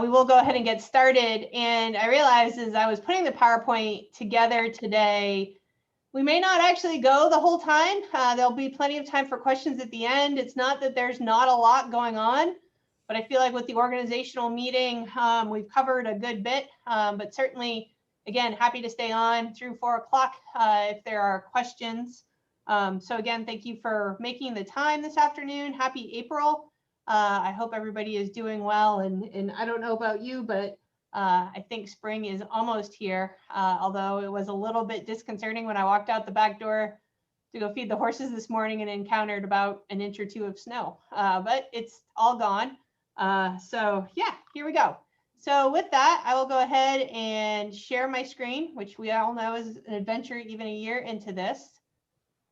we will go ahead and get started. And I realized as I was putting the PowerPoint together today, we may not actually go the whole time. There'll be plenty of time for questions at the end. It's not that there's not a lot going on, but I feel like with the organizational meeting, we've covered a good bit, but certainly, again, happy to stay on through 4 o'clock if there are questions. So again, thank you for making the time this afternoon. Happy April. I hope everybody is doing well. And I don't know about you, but I think spring is almost here, although it was a little bit disconcerting when I walked out the back door to go feed the horses this morning and encountered about 1 inch or 2 of snow, but it's all gone. So yeah, here we go. So with that, I will go ahead and share my screen, which we all know is an adventure even a year into this.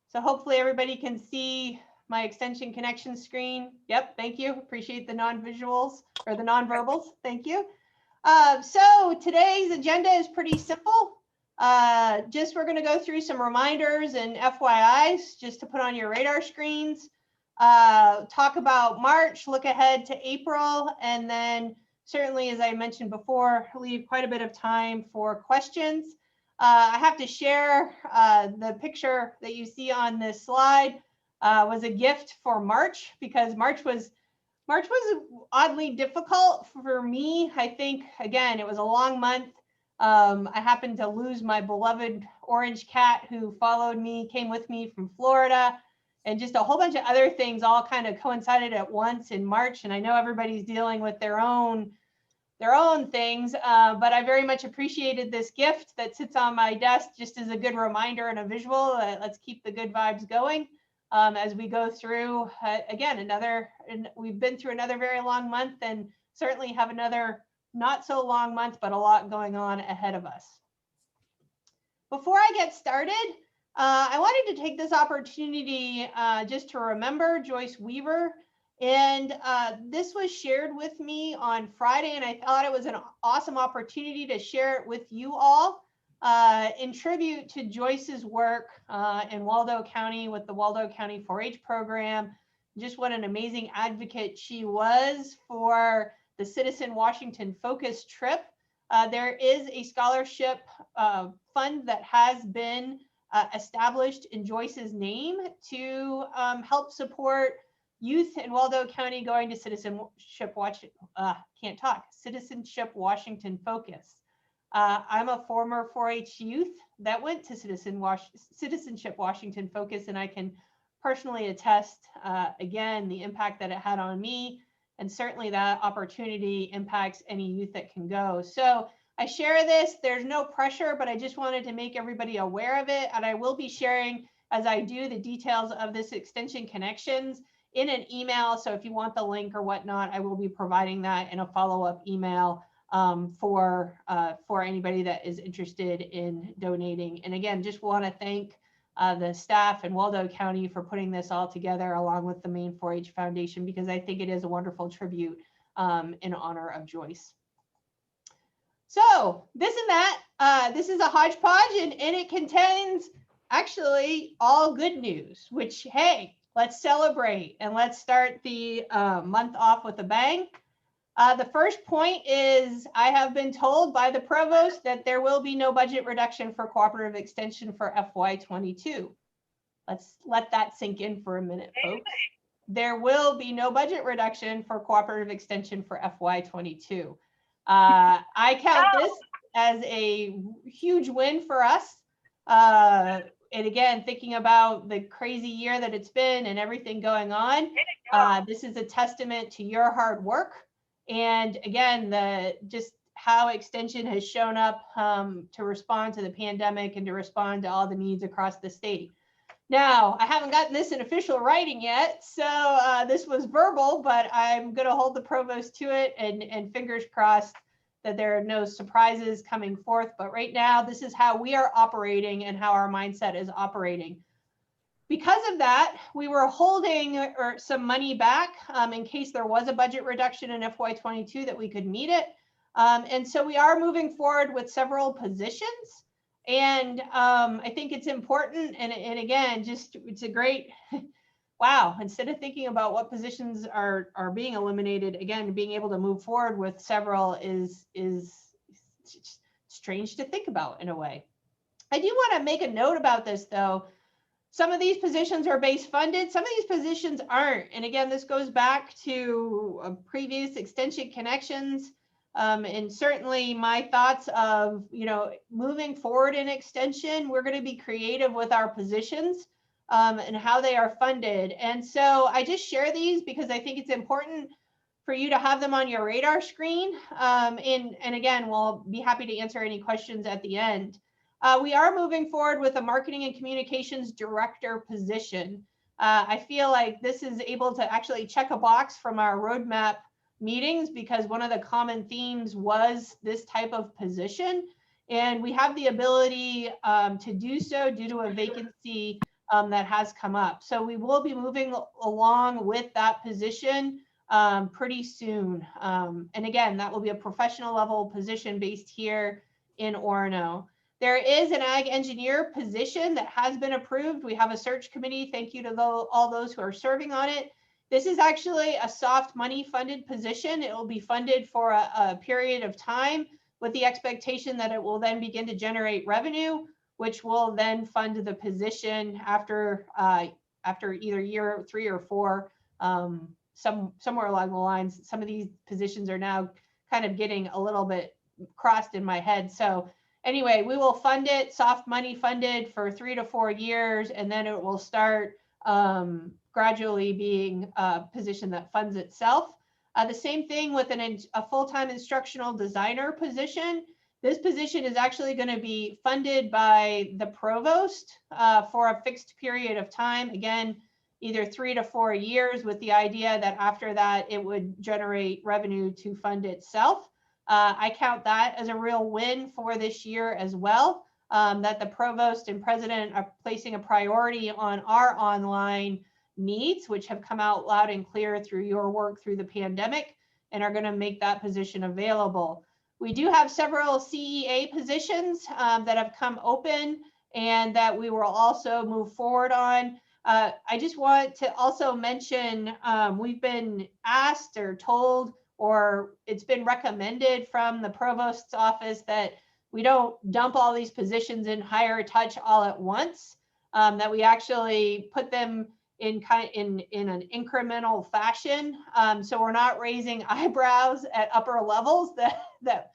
So hopefully everybody can see my extension connection screen. Yep, thank you. Appreciate the non-visuals or the non-verbals. Thank you. So today's agenda is pretty simple. Just we're going to go through some reminders and FYIs just to put on your radar screens. Talk about March, look ahead to April, and then certainly, as I mentioned before, leave quite a bit of time for questions. I have to share the picture that you see on this slide was a gift for March, because March was oddly difficult for me. I think, again, it was a long month. I happened to lose my beloved orange cat who followed me, came with me from Florida, and just a whole bunch of other things all kind of coincided at once in March. And I know everybody's dealing with their own things, but I very much appreciated this gift that sits on my desk just as a good reminder and a visual. Let's keep the good vibes going as we go through, again, we've been through another very long month, and certainly have another not so long month, but a lot going on ahead of us. Before I get started, I wanted to take this opportunity just to remember Joyce Weaver. And this was shared with me on Friday, and I thought it was an awesome opportunity to share it with you all in tribute to Joyce's work in Waldo County with the Waldo County 4-H program. Just what an amazing advocate she was for the Citizen Washington Focus trip. There is a scholarship fund that has been established in Joyce's name to help support youth in Waldo County going to Citizenship Washington Focus. I'm a former 4-H youth that went to Citizenship Washington Focus, and I can personally attest, again, the impact that it had on me, and certainly that opportunity impacts any youth that can go. So I share this, there's no pressure, but I just wanted to make everybody aware of it, and I will be sharing, as I do, the details of this extension connections in an email. So if you want the link or whatnot, I will be providing that in a follow-up email for anybody that is interested in donating. And again, just want to thank the staff in Waldo County for putting this all together, along with the Maine 4-H Foundation, because I think it is a wonderful tribute in honor of Joyce. So this and that, this is a hodgepodge, and it contains actually all good news, which, hey, let's celebrate and let's start the month off with a bang. The first point is I have been told by the provost that there will be no budget reduction for cooperative extension for FY22. Let's let that sink in for a minute, folks. There will be no budget reduction for cooperative extension for FY22. I count this as a huge win for us. And again, thinking about the crazy year that it's been and everything going on, this is a testament to your hard work. And again, just how extension has shown up to respond to the pandemic and to respond to all the needs across the state. Now, I haven't gotten this in official writing yet, so this was verbal, but I'm going to hold the provost to it, and fingers crossed that there are no surprises coming forth. But right now, this is how we are operating and how our mindset is operating. Because of that, we were holding some money back in case there was a budget reduction in FY22 that we could meet it. And so we are moving forward with several positions. And I think it's important. And again, just it's a great wow, instead of thinking about what positions are being eliminated, again, being able to move forward with several is strange to think about in a way. I do want to make a note about this though. Some of these positions are base funded, some of these positions aren't. And again, this goes back to previous extension connections. And certainly my thoughts of, moving forward in extension, we're going to be creative with our positions and how they are funded. And so I just share these because I think it's important for you to have them on your radar screen. And again, we'll be happy to answer any questions at the end. We are moving forward with a marketing and communications director position. I feel like this is able to actually check a box from our roadmap meetings because one of the common themes was this type of position. And we have the ability to do so due to a vacancy that has come up. So we will be moving along with that position pretty soon. And again, that will be a professional level position based here in Orono. There is an ag engineer position that has been approved. We have a search committee. Thank you to all those who are serving on it. This is actually a soft money funded position. It will be funded for a period of time with the expectation that it will then begin to generate revenue, which will then fund the position after either year 3 or 4, somewhere along the lines. Some of these positions are now kind of getting a little bit crossed in my head. So anyway, we will fund it, soft money funded for 3 to 4 years, and then it will start gradually being a position that funds itself. The same thing with a full-time instructional designer position. This position is actually going to be funded by the provost for a fixed period of time. Again, either 3 to 4 years, with the idea that after that it would generate revenue to fund itself. I count that as a real win for this year as well, that the provost and president are placing a priority on our online needs, which have come out loud and clear through your work through the pandemic, and are going to make that position available. We do have several CEA positions that have come open and that we will also move forward on. I just want to also mention we've been asked or told, or it's been recommended from the provost's office, that we don't dump all these positions in higher touch all at once, that we actually put them in an incremental fashion. So we're not raising eyebrows at upper levels that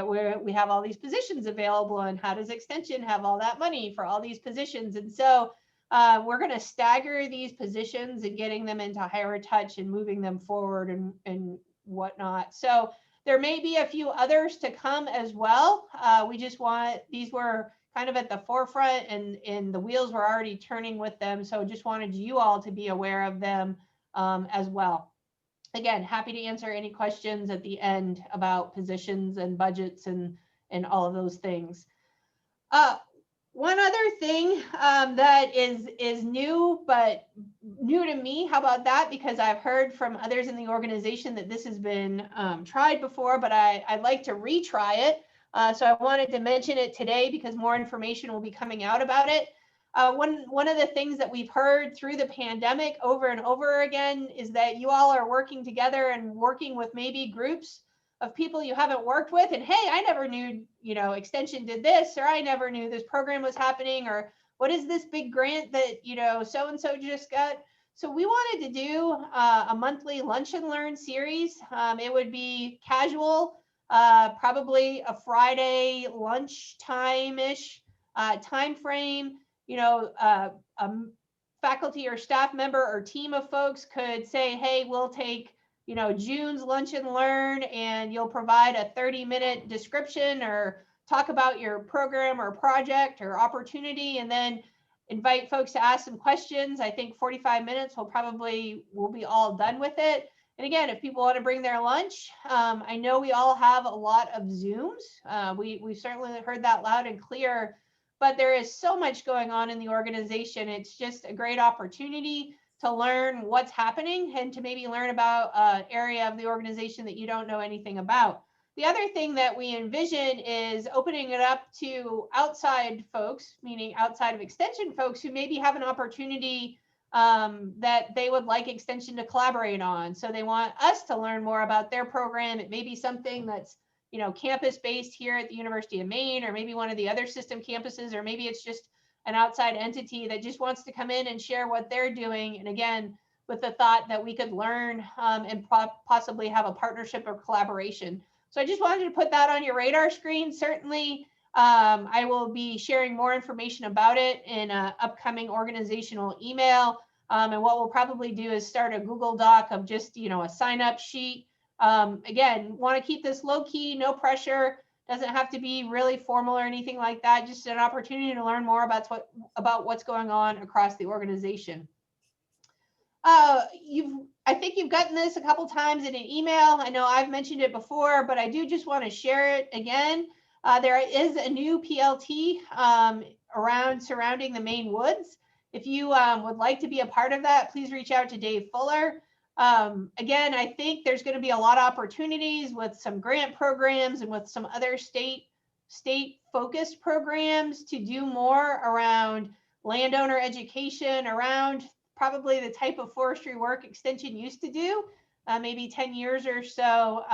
we have all these positions available, and how does extension have all that money for all these positions? And so we're going to stagger these positions and getting them into higher touch and moving them forward and whatnot. So there may be a few others to come as well. We just these were kind of at the forefront, and the wheels were already turning with them. So just wanted you all to be aware of them as well. Again, happy to answer any questions at the end about positions and budgets and all of those things. One other thing that is new, but new to me, how about that? Because I've heard from others in the organization that this has been tried before, but I'd like to retry it. So I wanted to mention it today because more information will be coming out about it. One of the things that we've heard through the pandemic over and over again is that you all are working together and working with maybe groups of people you haven't worked with, and hey, I never knew, extension did this, or I never knew this program was happening, or what is this big grant that, so-and-so just got. So we wanted to do a monthly lunch and learn series. It would be casual, probably a Friday lunchtime-ish time frame. A faculty or staff member or team of folks could say, hey, we'll take June's lunch and learn, and you'll provide a 30-minute description or talk about your program or project or opportunity, and then invite folks to ask some questions. I think 45 minutes we'll be all done with it. And again, if people want to bring their lunch, I know we all have a lot of Zooms. We've certainly heard that loud and clear, but there is so much going on in the organization. It's just a great opportunity to learn what's happening and to maybe learn about an area of the organization that you don't know anything about. The other thing that we envision is opening it up to outside folks, meaning outside of extension folks who maybe have an opportunity that they would like Extension to collaborate on. So they want us to learn more about their program. It may be something that's, you know, campus based here at the University of Maine, or maybe one of the other system campuses, or maybe it's just an outside entity that just wants to come in and share what they're doing. And again, with the thought that we could learn and possibly have a partnership or collaboration. So I just wanted to put that on your radar screen. Certainly, I will be sharing more information about it in an upcoming organizational email. And what we'll probably do is start a Google Doc of just, you know, a sign up sheet. Again, want to keep this low key, no pressure. Doesn't have to be really formal or anything like that. Just an opportunity to learn more about what's going on across the organization. I think you've gotten this a couple times in an email. I know I've mentioned it before, but I do just want to share it again. There is a new PLT surrounding the Maine Woods. If you would like to be a part of that, please reach out to Dave Fuller. Again, I think there's going to be a lot of opportunities with some grant programs and with some other state focused programs to do more around landowner education, around probably the type of forestry work Extension used to do, maybe 10 years or so.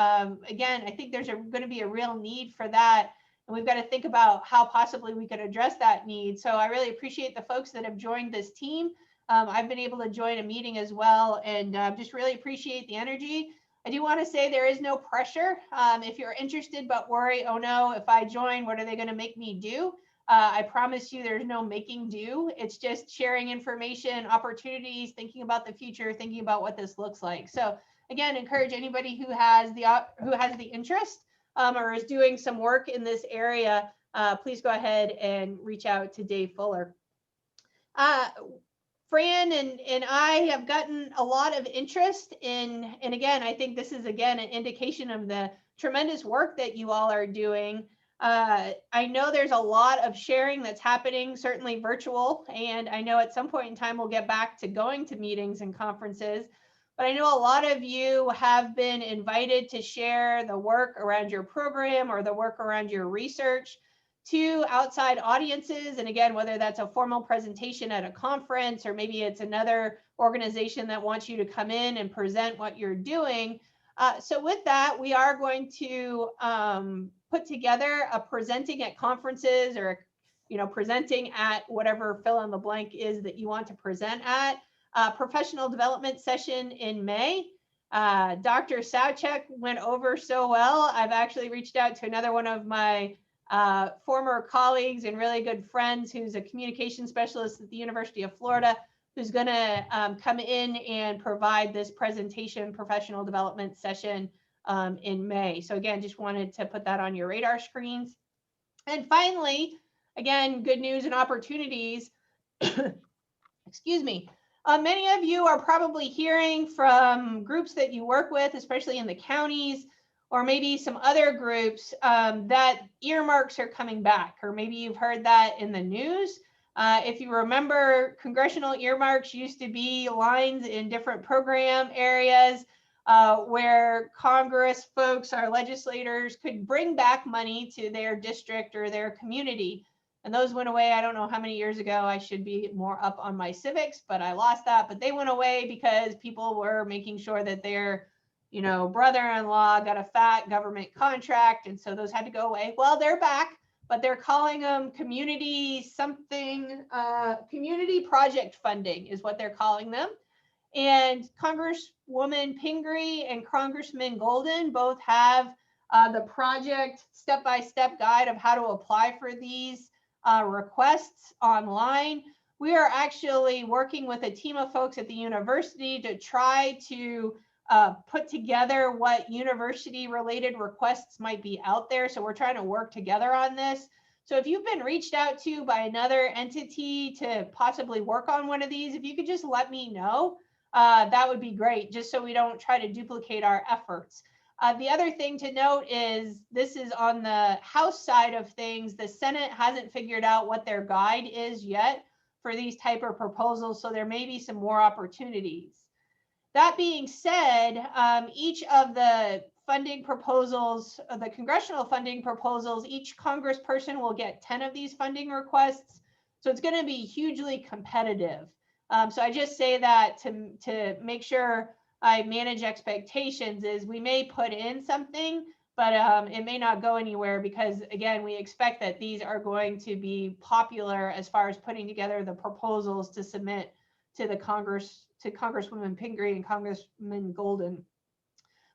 Again, I think there's going to be a real need for that. And we've got to think about how possibly we could address that need. So I really appreciate the folks that have joined this team. I've been able to join a meeting as well, and just really appreciate the energy. I do want to say there is no pressure. If you're interested but worry, oh no, if I join, what are they going to make me do? I promise you there's no making do. It's just sharing information, opportunities, thinking about the future, thinking about what this looks like. So again, encourage anybody who has the interest or is doing some work in this area, please go ahead and reach out to Dave Fuller. Fran and I have gotten a lot of interest in, and again, I think this is again an indication of the tremendous work that you all are doing. I know there's a lot of sharing that's happening, certainly virtual, and I know at some point in time we'll get back to going to meetings and conferences, but I know a lot of you have been invited to share the work around your program or the work around your research to outside audiences. And again, whether that's a formal presentation at a conference, or maybe it's another organization that wants you to come in and present what you're doing. So with that, we are going to put together a presenting at conferences, or presenting at whatever fill in the blank is that you want to present at, professional development session in May. Dr. Sauchek went over so well. I've actually reached out to another one of my former colleagues and really good friends who's a communication specialist at the University of Florida, who's going to come in and provide this presentation professional development session in May. So again, just wanted to put that on your radar screens. And finally, again, good news and opportunities. Excuse me. Many of you are probably hearing from groups that you work with, especially in the counties, or maybe some other groups, that earmarks are coming back, or maybe you've heard that in the news. If you remember, congressional earmarks used to be lines in different program areas where Congress folks, our legislators, could bring back money to their district or their community. And those went away. I don't know how many years ago. I should be more up on my civics, but I lost that. But they went away because people were making sure that their brother-in-law got a fat government contract, and so those had to go away. Well, they're back, but they're calling them community project funding is what they're calling them. And Congresswoman Pingree and Congressman Golden both have the project step-by-step guide of how to apply for these requests online. We are actually working with a team of folks at the university to try to put together what university related requests might be out there. So we're trying to work together on this. So if you've been reached out to by another entity to possibly work on one of these, if you could just let me know, that would be great, just so we don't try to duplicate our efforts. The other thing to note is this is on the House side of things. The Senate hasn't figured out what their guide is yet for these type of proposals, so there may be some more opportunities. That being said, each of the funding proposals, the congressional funding proposals, each congressperson will get 10 of these funding requests. So it's going to be hugely competitive. So I just say that to make sure I manage expectations. Is we may put in something, but it may not go anywhere because, again, we expect that these are going to be popular as far as putting together the proposals to submit to the Congress, to Congresswoman Pingree and Congressman Golden.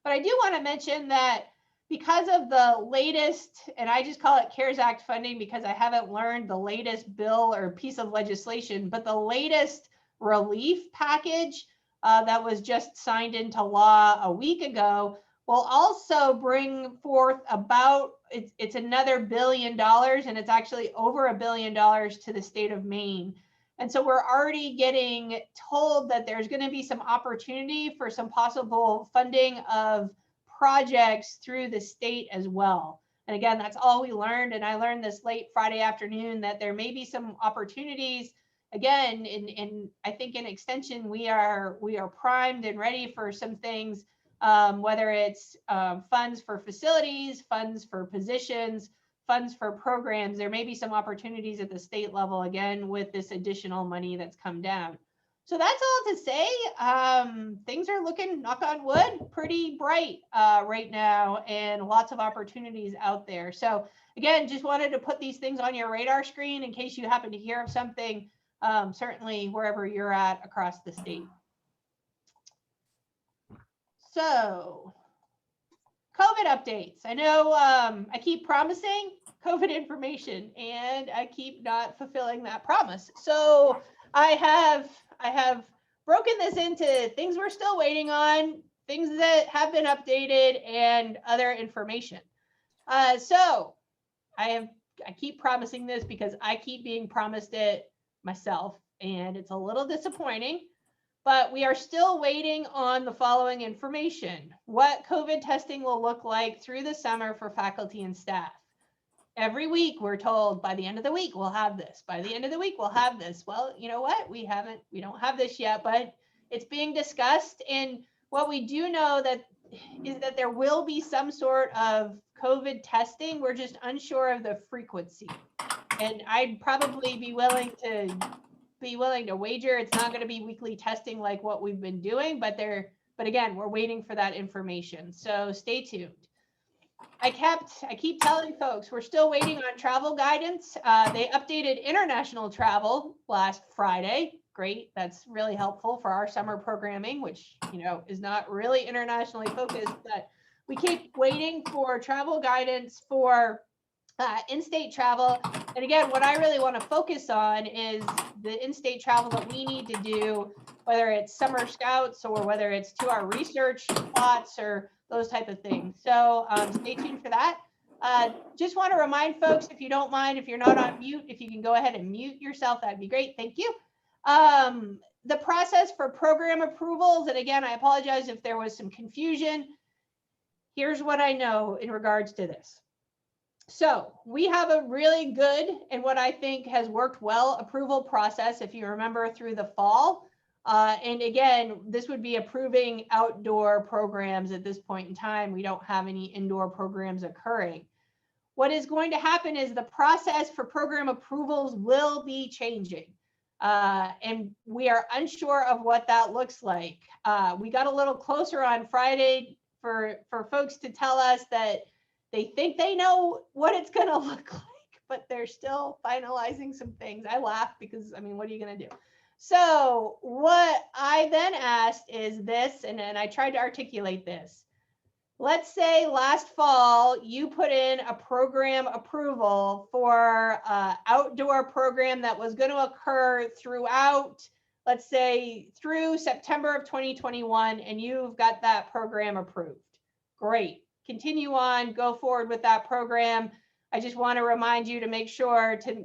But I do want to mention that because of the latest, and I just call it CARES Act funding because I haven't learned the latest bill or piece of legislation, but the latest relief package that was just signed into law a week ago will also bring forth about, it's another $1 billion, and it's actually over $1 billion to the state of Maine. And so we're already getting told that there's going to be some opportunity for some possible funding of projects through the state as well. And again, that's all we learned. And I learned this late Friday afternoon that there may be some opportunities. Again, in I think in extension, we are primed and ready for some things, whether it's funds for facilities, funds for positions, funds for programs. There may be some opportunities at the state level, again, with this additional money that's come down. So that's all to say. Things are looking, knock on wood, pretty bright right now, and lots of opportunities out there. So again, just wanted to put these things on your radar screen in case you happen to hear of something, certainly wherever you're at across the state. So COVID updates. I know I keep promising COVID information and I keep not fulfilling that promise. So I have broken this into things we're still waiting on, things that have been updated, and other information. So I keep promising this because I keep being promised it myself, and it's a little disappointing. But we are still waiting on the following information: what COVID testing will look like through the summer for faculty and staff. Every week we're told by the end of the week we'll have this. By the end of the week we'll have this. Well, you know what? We don't have this yet, but it's being discussed. And what we do know is that there will be some sort of COVID testing. We're just unsure of the frequency. And I'd probably be willing to wager it's not going to be weekly testing like what we've been doing, but again, we're waiting for that information. So stay tuned. I keep telling folks we're still waiting on travel guidance. They updated international travel last Friday. Great. That's really helpful for our summer programming, which, is not really internationally focused, but we keep waiting for travel guidance for in-state travel. And again, what I really want to focus on is the in-state travel that we need to do, whether it's summer scouts or whether it's to our research plots or those type of things. So stay tuned for that. Just want to remind folks, if you don't mind, if you're not on mute, if you can go ahead and mute yourself, that'd be great. Thank you. The process for program approvals, and again, I apologize if there was some confusion. Here's what I know in regards to this. So we have a really good, and what I think has worked well, approval process, if you remember, through the fall. And again, this would be approving outdoor programs at this point in time. We don't have any indoor programs occurring. What is going to happen is the process for program approvals will be changing. And we are unsure of what that looks like. We got a little closer on Friday for folks to tell us that they think they know what it's going to look like, but they're still finalizing some things. I laugh because, what are you going to do? So what I then asked is this, and I tried to articulate this. Let's say last fall, you put in a program approval for an outdoor program that was going to occur throughout, let's say, through September of 2021, and you've got that program approved. Great. Continue on, go forward with that program. I just want to remind you to make sure to,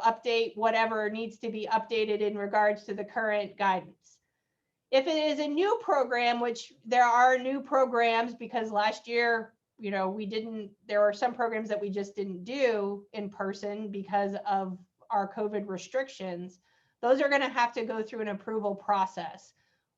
update whatever needs to be updated in regards to the current guidance. If it is a new program, which there are new programs because last year, there were some programs that we just didn't do in person because of our COVID restrictions. Those are going to have to go through an approval process.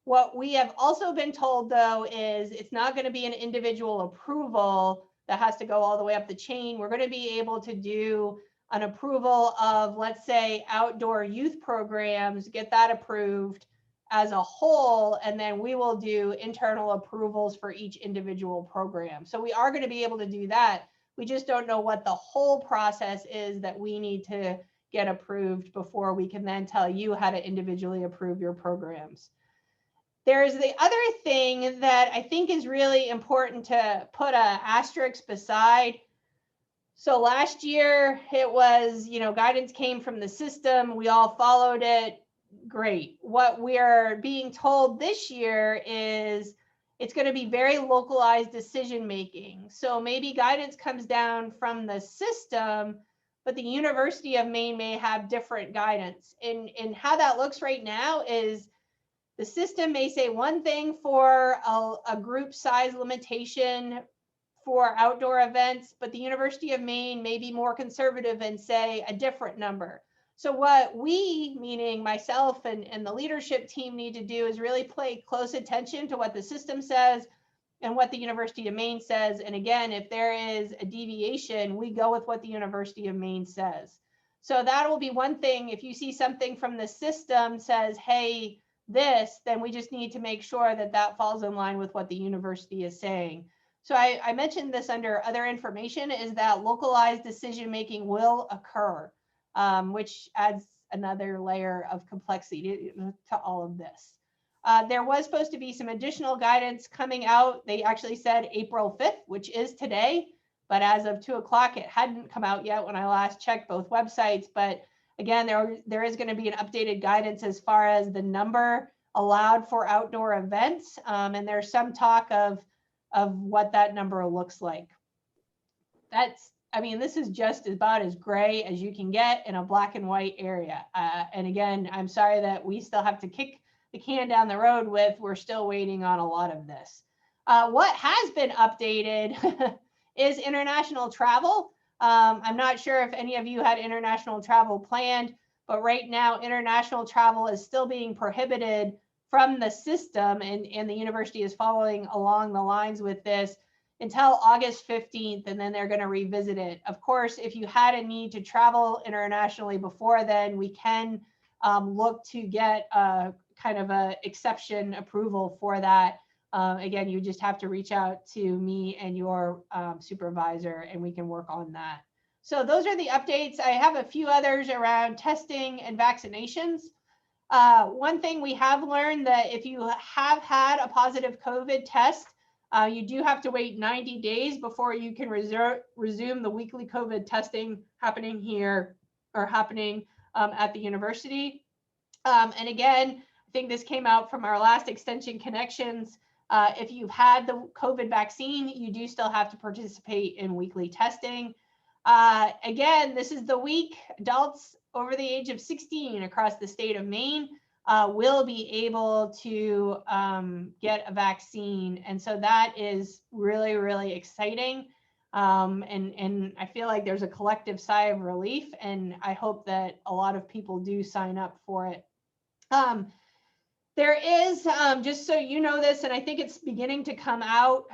What we have also been told, though, is it's not going to be an individual approval that has to go all the way up the chain. We're going to be able to do an approval of, let's say, outdoor youth programs, get that approved as a whole, and then we will do internal approvals for each individual program. So we are going to be able to do that. We just don't know what the whole process is that we need to get approved before we can then tell you how to individually approve your programs. There's the other thing that I think is really important to put an asterisk beside. So last year it was, guidance came from the system. We all followed it. Great. What we're being told this year is it's going to be very localized decision making. So maybe guidance comes down from the system, but the University of Maine may have different guidance. And how that looks right now is the system may say one thing for a group size limitation for outdoor events, but the University of Maine may be more conservative and say a different number. So what we, meaning myself and the leadership team, need to do is really pay close attention to what the system says and what the University of Maine says. And again, if there is a deviation, we go with what the University of Maine says. So that will be one thing. If you see something from the system says, hey, this, then we just need to make sure that that falls in line with what the university is saying. So I mentioned this under other information, is that localized decision making will occur, which adds another layer of complexity to all of this. There was supposed to be some additional guidance coming out. They actually said April 5th, which is today, but as of 2 o'clock, it hadn't come out yet when I last checked both websites. But again, there is going to be an updated guidance as far as the number allowed for outdoor events. And there's some talk of what that number looks like. This is just about as gray as you can get in a black and white area. And again, I'm sorry that we still have to kick the can down the road with. We're still waiting on a lot of this. What has been updated is international travel. I'm not sure if any of you had international travel planned, but right now international travel is still being prohibited from the system, and the university is following along the lines with this until August 15th, and then they're going to revisit it. Of course, if you had a need to travel internationally before then, we can look to get a kind of a exception approval for that. Again, you just have to reach out to me and your supervisor, and we can work on that. So those are the updates. I have a few others around testing and vaccinations. One thing we have learned, that if you have had a positive COVID test, you do have to wait 90 days before you can resume the weekly COVID testing happening here or happening at the university. And again, I think this came out from our last Extension Connections. If you've had the COVID vaccine, you do still have to participate in weekly testing. Again, this is the week adults over the age of 16 across the state of Maine will be able to get a vaccine. And so that is really, really exciting. And I feel like there's a collective sigh of relief, and I hope that a lot of people do sign up for it. There is, just so you know this, and I think it's beginning to come out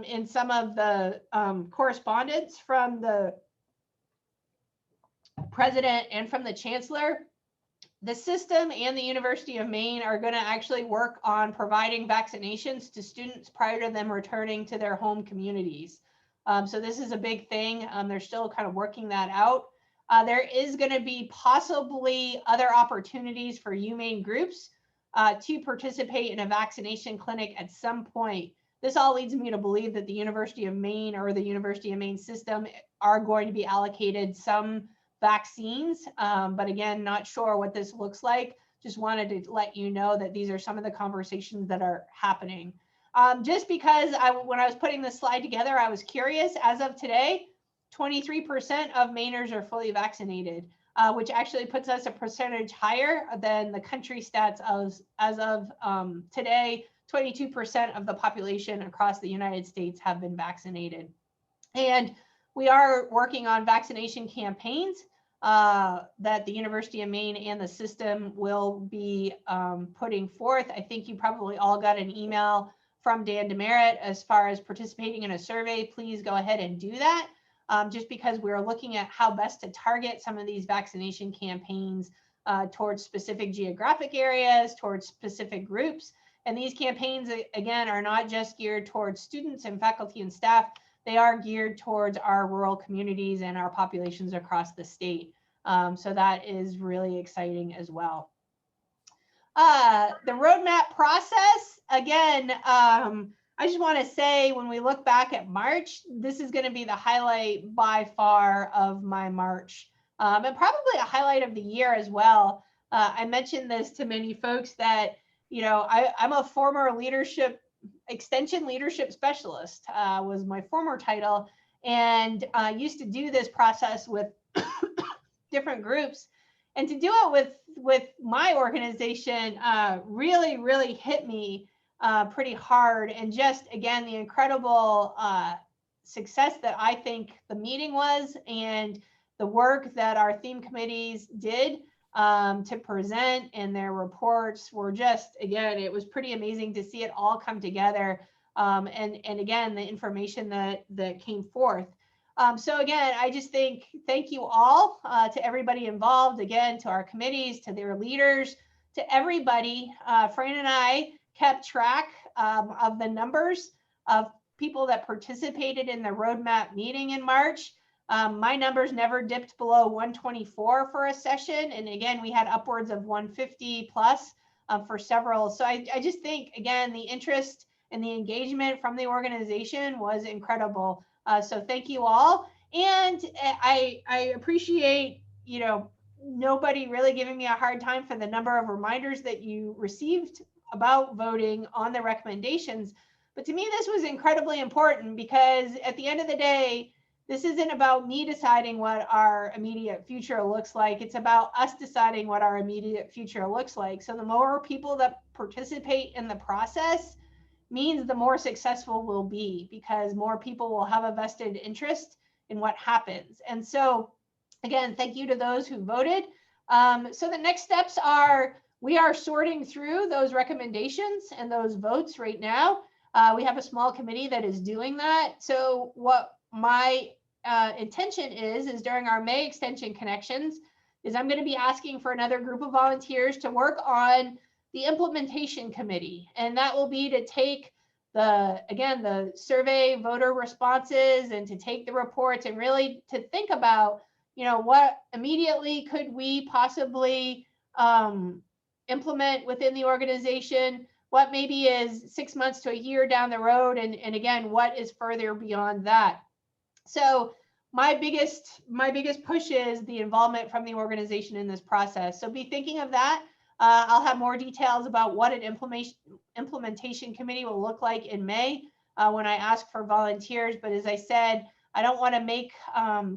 in some of the correspondence from the president and from the chancellor, the system and the University of Maine are going to actually work on providing vaccinations to students prior to them returning to their home communities. So this is a big thing. They're still kind of working that out. There is going to be possibly other opportunities for UMaine groups to participate in a vaccination clinic at some point. This all leads me to believe that the University of Maine or the University of Maine system are going to be allocated some vaccines, but again, not sure what this looks like. Just wanted to let you know that these are some of the conversations that are happening. Just because when I was putting this slide together, I was curious. As of today, 23% of Mainers are fully vaccinated, which actually puts us a percentage higher than the country stats as of today. 22% of the population across the United States have been vaccinated. And we are working on vaccination campaigns that the University of Maine and the system will be putting forth. I think you probably all got an email from Dan Demerit as far as participating in a survey. Please go ahead and do that. just because we're looking at how best to target some of these vaccination campaigns towards specific geographic areas, towards specific groups. And these campaigns, again, are not just geared towards students and faculty and staff. They are geared towards our rural communities and our populations across the state. So that is really exciting as well. The roadmap process, again, I just want to say when we look back at March, this is going to be the highlight by far of my March, and probably a highlight of the year as well. I mentioned this to many folks that, you know, I'm a former extension leadership specialist, was my former title, and used to do this process with different groups. And to do it with my organization really hit me pretty hard. And just, again, the incredible success that I think the meeting was, and the work that our theme committees did to present, and their reports were just, again, it was pretty amazing to see it all come together. And again, the information that came forth. So again, I just thank you all to everybody involved, again, to our committees, to their leaders, to everybody. Fran and I kept track of the numbers of people that participated in the roadmap meeting in March. My numbers never dipped below 124 for a session. And again, we had upwards of 150 plus for several. So I just think, again, the interest and the engagement from the organization was incredible. So thank you all. And I appreciate, you know, nobody really giving me a hard time for the number of reminders that you received about voting on the recommendations. But to me, this was incredibly important, because at the end of the day, this isn't about me deciding what our immediate future looks like. It's about us deciding what our immediate future looks like. So the more people that participate in the process means the more successful we'll be, because more people will have a vested interest in what happens. And so, again, thank you to those who voted. So the next steps are, we are sorting through those recommendations and those votes right now. We have a small committee that is doing that. So what my intention is during our May extension connections is I'm going to be asking for another group of volunteers to work on the implementation committee. And that will be to take the survey voter responses, and to take the reports, and really to think about, you know, what immediately could we possibly implement within the organization, what maybe is 6 months to a year down the road, and again, what is further beyond that. So my biggest push is the involvement from the organization in this process. So be thinking of that. I'll have more details about what an implementation committee will look like in May when I ask for volunteers. But as I said, I don't want to make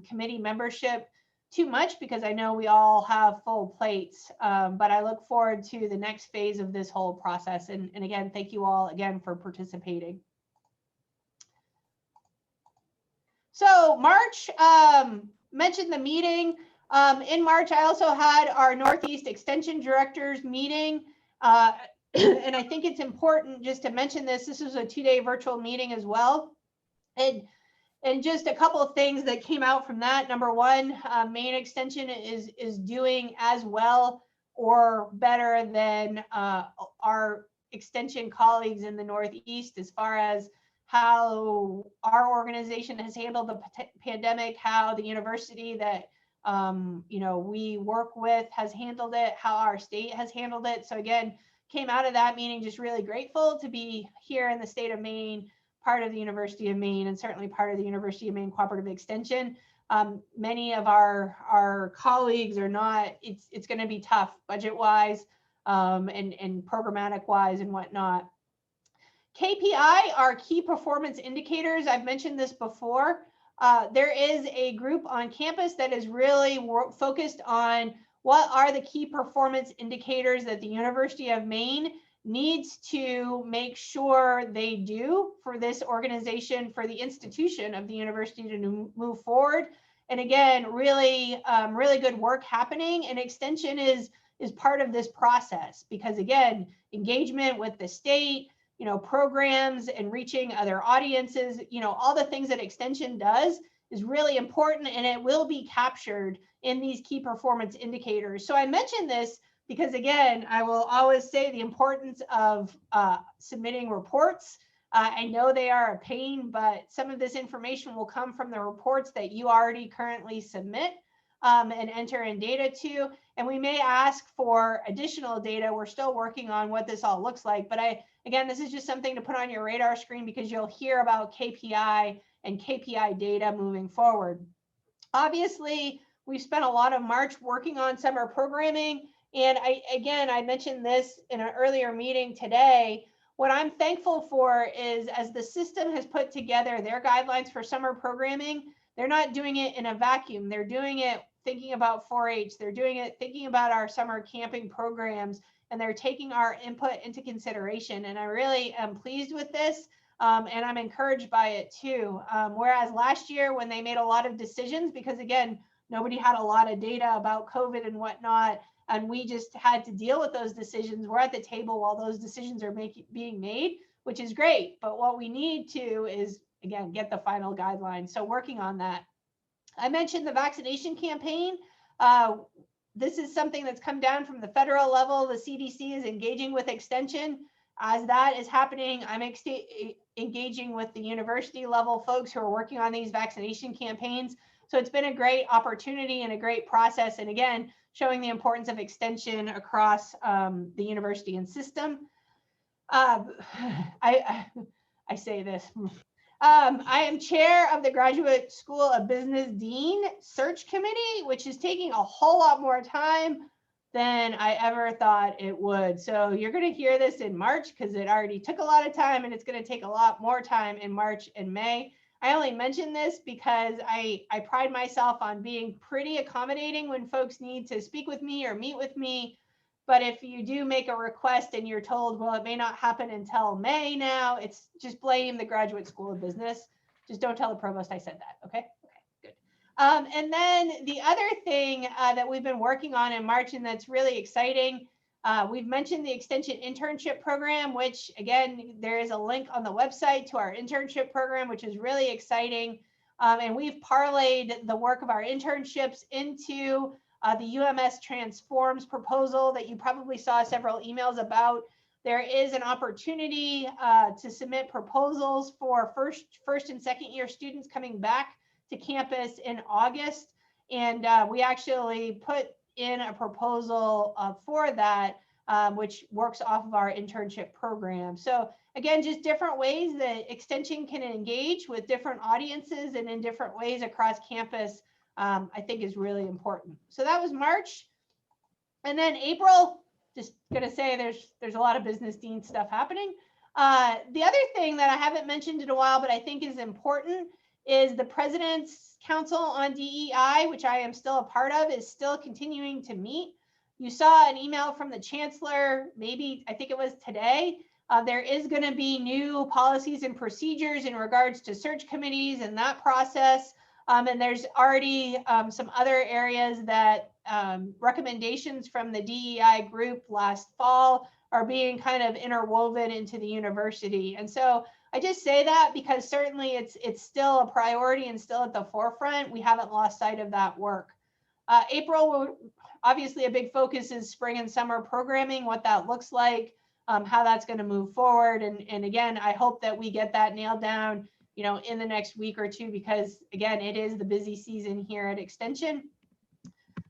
committee membership too much, because I know we all have full plates. But I look forward to the next phase of this whole process. And again, thank you all again for participating. So March, mentioned the meeting. In March, I also had our Northeast Extension Directors meeting. And I think it's important just to mention this. This was a 2-day virtual meeting as well. And just a couple of things that came out from that. Number one, Maine Extension is doing as well or better than our extension colleagues in the Northeast, as far as how our organization has handled the pandemic, how the university that you know, we work with has handled it, how our state has handled it. So again, came out of that meeting just really grateful to be here in the state of Maine, part of the University of Maine, and certainly part of the University of Maine Cooperative Extension. Many of our colleagues are not, it's going to be tough budget-wise and programmatic-wise and whatnot. KPI are key performance indicators. I've mentioned this before. There is a group on campus that is really focused on what are the key performance indicators that the University of Maine needs to make sure they do for this organization, for the institution of the university to move forward. And again, really good work happening. And extension is part of this process, because again, engagement with the state, you know, programs and reaching other audiences, you know, all the things that extension does is really important, and it will be captured in these key performance indicators. So I mentioned this because, again, I will always say the importance of submitting reports. I know they are a pain, but some of this information will come from the reports that you already currently submit and enter in data to. And we may ask for additional data. We're still working on what this all looks like. But again, this is just something to put on your radar screen because you'll hear about KPI and KPI data moving forward. Obviously, we've spent a lot of March working on summer programming. And I mentioned this in an earlier meeting today. What I'm thankful for is, as the system has put together their guidelines for summer programming, they're not doing it in a vacuum. They're doing it thinking about 4-H. They're doing it thinking about our summer camping programs, and they're taking our input into consideration. And I really am pleased with this, and I'm encouraged by it too. Whereas last year, when they made a lot of decisions, because again, nobody had a lot of data about COVID and whatnot, and we just had to deal with those decisions. We're at the table while those decisions are being made, which is great. But what we need to is, again, get the final guidelines. So working on that. I mentioned the vaccination campaign. This is something that's come down from the federal level. The CDC is engaging with Extension. As that is happening, I'm engaging with the university level folks who are working on these vaccination campaigns. So it's been a great opportunity and a great process. And again, showing the importance of extension across the university and system. I say this. I am chair of the Graduate School of Business Dean Search Committee, which is taking a whole lot more time than I ever thought it would. So you're going to hear this in March because it already took a lot of time, and it's going to take a lot more time in March and May. I only mention this because I pride myself on being pretty accommodating when folks need to speak with me or meet with me. But if you do make a request and you're told, well, it may not happen until May now, it's just blame the Graduate School of Business. Just don't tell the provost I said that, okay? Okay, good. And then the other thing that we've been working on in March, and that's really exciting, we've mentioned the Extension Internship Program, which, again, there is a link on the website to our internship program, which is really exciting. And we've parlayed the work of our internships into the UMS Transforms proposal that you probably saw several emails about. There is an opportunity to submit proposals for first and second year students coming back to campus in August. And we actually put in a proposal for that, which works off of our internship program. So again, just different ways that Extension can engage with different audiences and in different ways across campus, I think is really important. So that was March. And then April, just gonna say there's a lot of business dean stuff happening. The other thing that I haven't mentioned in a while, but I think is important, is the President's Council on DEI, which I am still a part of, is still continuing to meet. You saw an email from the chancellor, maybe, I think it was today. There is going to be new policies and procedures in regards to search committees and that process. And there's already some other areas that recommendations from the DEI group last fall are being kind of interwoven into the university. And so I just say that because certainly it's still a priority and still at the forefront. We haven't lost sight of that work. April, obviously a big focus is spring and summer programming, what that looks like, how that's going to move forward. And again, I hope that we get that nailed down, you know, in the next week or two, because again, it is the busy season here at Extension.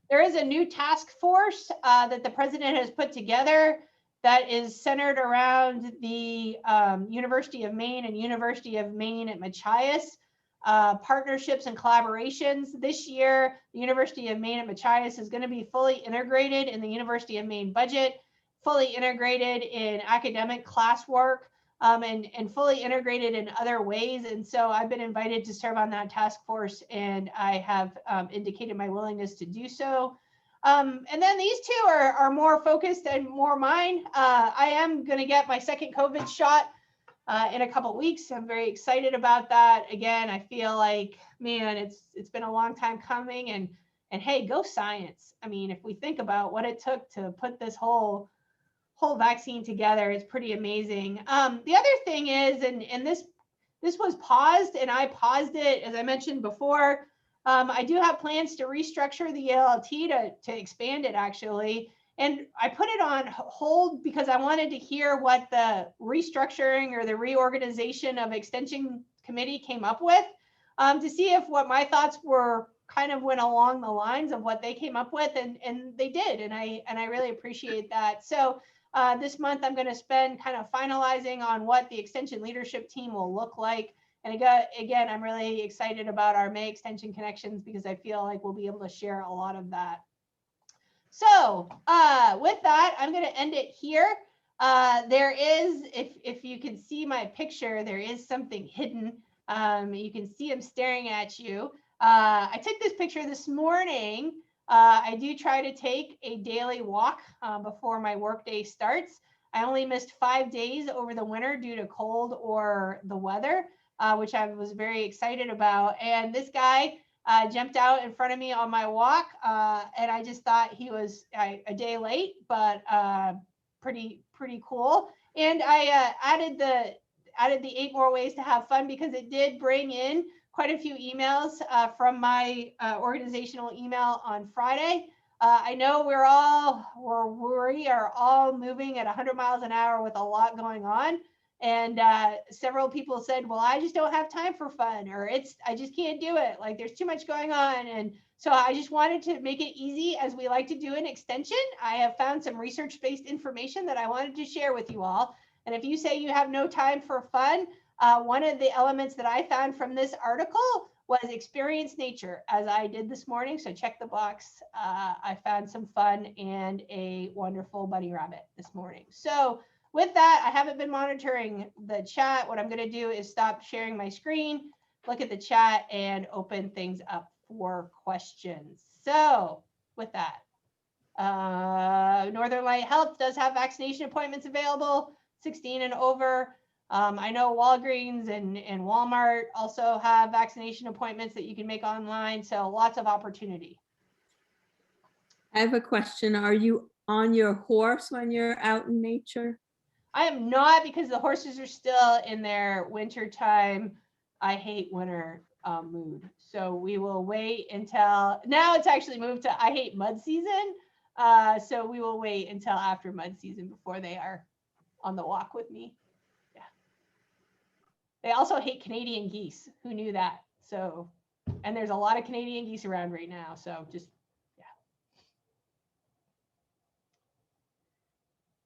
There is a new task force that the president has put together that is centered around the University of Maine and University of Maine at Machias. Partnerships and collaborations. This year, the University of Maine at Machias is going to be fully integrated in the University of Maine budget, fully integrated in academic classwork, and fully integrated in other ways. And so I've been invited to serve on that task force, and I have indicated my willingness to do so. And then these two are more focused and more mine. I am going to get my second COVID shot in a couple of weeks. I'm very excited about that. Again, I feel like, man, it's been a long time coming, and hey, go science. I mean, if we think about what it took to put this whole vaccine together, it's pretty amazing. The other thing is, and this this was paused, and I paused it, as I mentioned before. I do have plans to restructure the ELT to expand it, actually. And I put it on hold because I wanted to hear what the restructuring or the reorganization of Extension Committee came up with, to see if what my thoughts were kind of went along the lines of what they came up with, and they did, and I really appreciate that. So this month I'm going to spend kind of finalizing on what the Extension leadership team will look like. And again, I'm really excited about our May Extension Connections because I feel like we'll be able to share a lot of that. So with that, I'm going to end it here. There is, if you can see my picture, there is something hidden. You can see him staring at you. I took this picture this morning. I do try to take a daily walk before my workday starts. I only missed 5 days over the winter due to cold or the weather, which I was very excited about. And this guy jumped out in front of me on my walk, and I just thought he was a day late, but pretty cool. And I added the 8 more ways to have fun because it did bring in quite a few emails from my organizational email on Friday. I know we are all moving at 100 miles an hour with a lot going on. And several people said, well, I just don't have time for fun, or I just can't do it. Like, there's too much going on. And so I just wanted to make it easy, as we like to do in Extension. I have found some research-based information that I wanted to share with you all. And if you say you have no time for fun, one of the elements that I found from this article was experience nature, as I did this morning. So check the box. I found some fun and a wonderful bunny rabbit this morning. So with that, I haven't been monitoring the chat. What I'm going to do is stop sharing my screen, look at the chat, and open things up for questions. So with that, Northern Light Health does have vaccination appointments available, 16 and over. I know Walgreens and Walmart also have vaccination appointments that you can make online. So lots of opportunity. I have a question. Are you on your horse when you're out in nature? I am not, because the horses are still in their wintertime, I hate winter mood. So we will wait until, now it's actually moved to I hate mud season. So we will wait until after mud season before they are on the walk with me. Yeah. They also hate Canadian geese. Who knew that? So, and there's a lot of Canadian geese around right now. So just,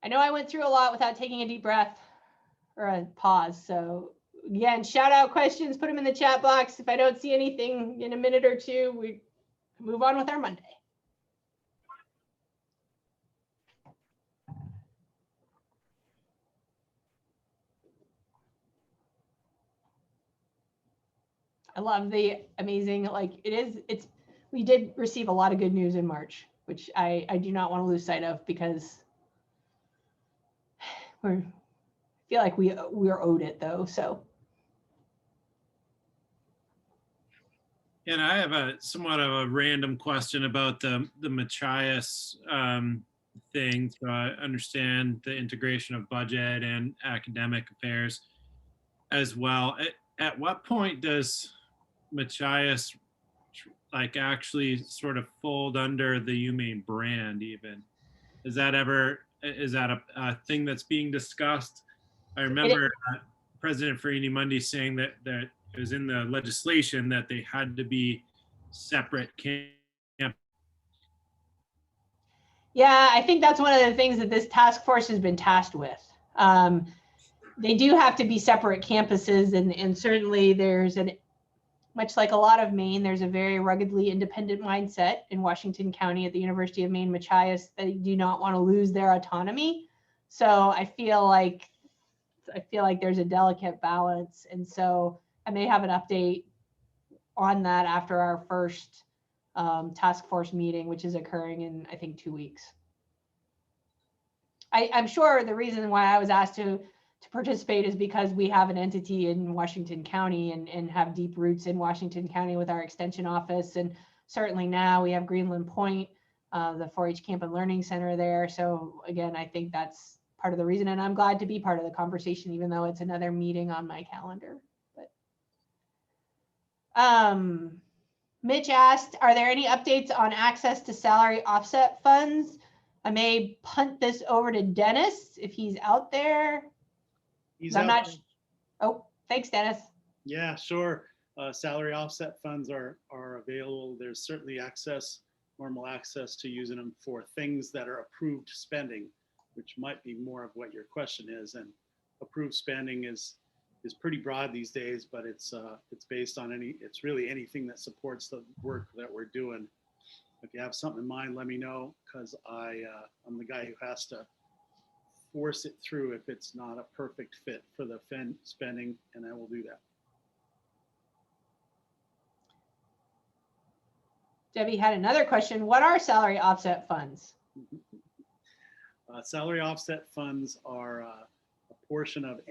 I know I went through a lot without taking a deep breath or a pause. So again, shout out questions, put them in the chat box. If I don't see anything in a minute or two, we move on with our Monday. I love the amazing, like we did receive a lot of good news in March, which I do not want to lose sight of, because I feel like we're owed it though. So. And I have a somewhat of a random question about the Machias thing. So I understand the integration of budget and academic affairs as well. At what point does Machias like actually sort of fold under the UMaine brand even? Is that a thing that's being discussed? I remember President Farini-Mundy saying that it was in the legislation that they had to be separate camp. Yeah, I think that's one of the things that this task force has been tasked with. They do have to be separate campuses, and certainly there's much like a lot of Maine, there's a very ruggedly independent mindset in Washington County at the University of Maine Machias. They do not want to lose their autonomy. So I feel like there's a delicate balance, and so I may have an update on that after our first task force meeting, which is occurring in, I think, 2 weeks. I'm sure the reason why I was asked to participate is because we have an entity in Washington County and have deep roots in Washington County with our extension office. And certainly now we have Greenland Point, the 4-H Camp and Learning Center there. So again, I think that's part of the reason, and I'm glad to be part of the conversation, even though it's another meeting on my calendar. But Mitch asked, are there any updates on access to salary offset funds? I may punt this over to Dennis if he's out there. He's I'm out not. Oh, thanks, Dennis. Yeah, sure. Salary offset funds are available. There's certainly normal access to using them for things that are approved spending, which might be more of what your question is. And approved spending is pretty broad these days, but it's based on it's really anything that supports the work that we're doing. If you have something in mind, let me know, because I'm the guy who has to force it through if it's not a perfect fit for the spending, and I will do that. Debbie had another question. What are salary offset funds? Salary offset funds are a portion of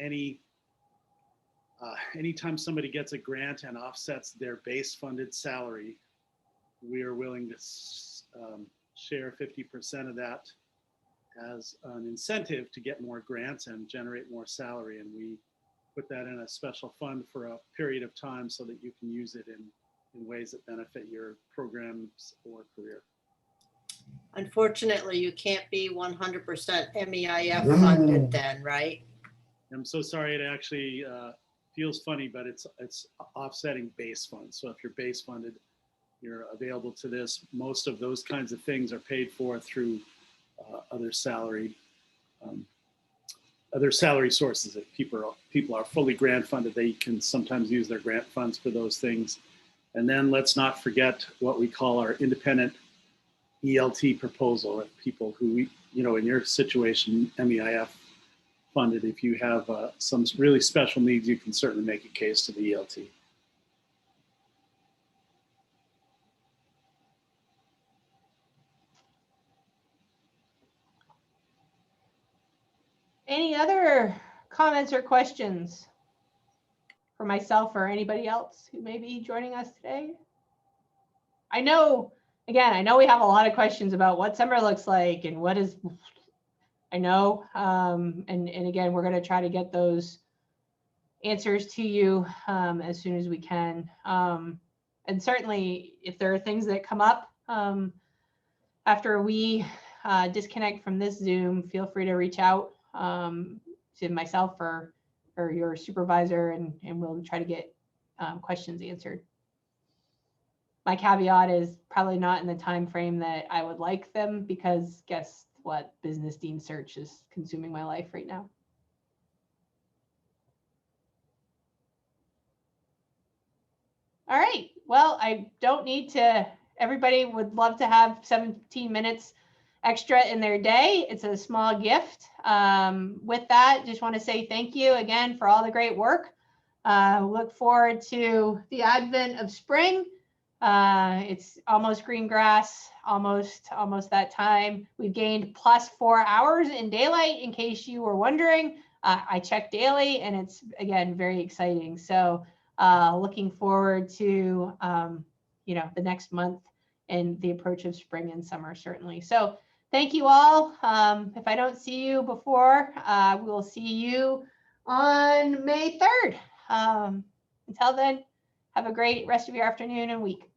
anytime somebody gets a grant and offsets their base funded salary, we are willing to share 50% of that as an incentive to get more grants and generate more salary. And we put that in a special fund for a period of time so that you can use it in ways that benefit your programs or career. Unfortunately, you can't be 100% MEIF funded then, right? I'm so sorry. It actually feels funny, but it's offsetting base funds. So if you're base funded, you're available to this. Most of those kinds of things are paid for through other salary sources. If people are fully grant funded, they can sometimes use their grant funds for those things. And then let's not forget what we call our independent ELT proposal. If people who, in your situation, MEIF funded, if you have some really special needs, you can certainly make a case to the ELT. Any other comments or questions for myself or anybody else who may be joining us today? I know we have a lot of questions about what summer looks like and what is, and again, we're going to try to get those answers to you as soon as we can. And certainly if there are things that come up after we disconnect from this Zoom, feel free to reach out to myself or your supervisor, and we'll try to get questions answered. My caveat is probably not in the time frame that I would like them, because guess what? Business dean search is consuming my life right now. All right. Well, I don't need to. Everybody would love to have 17 minutes extra in their day. It's a small gift. With that, just want to say thank you again for all the great work. Look forward to the advent of spring. It's almost green grass, almost that time. We've gained +4 hours in daylight, in case you were wondering. I check daily, and it's, again, very exciting. So looking forward to the next month and the approach of spring and summer, certainly. So thank you all. If I don't see you before, we'll see you on May 3rd. Until then, have a great rest of your afternoon and week.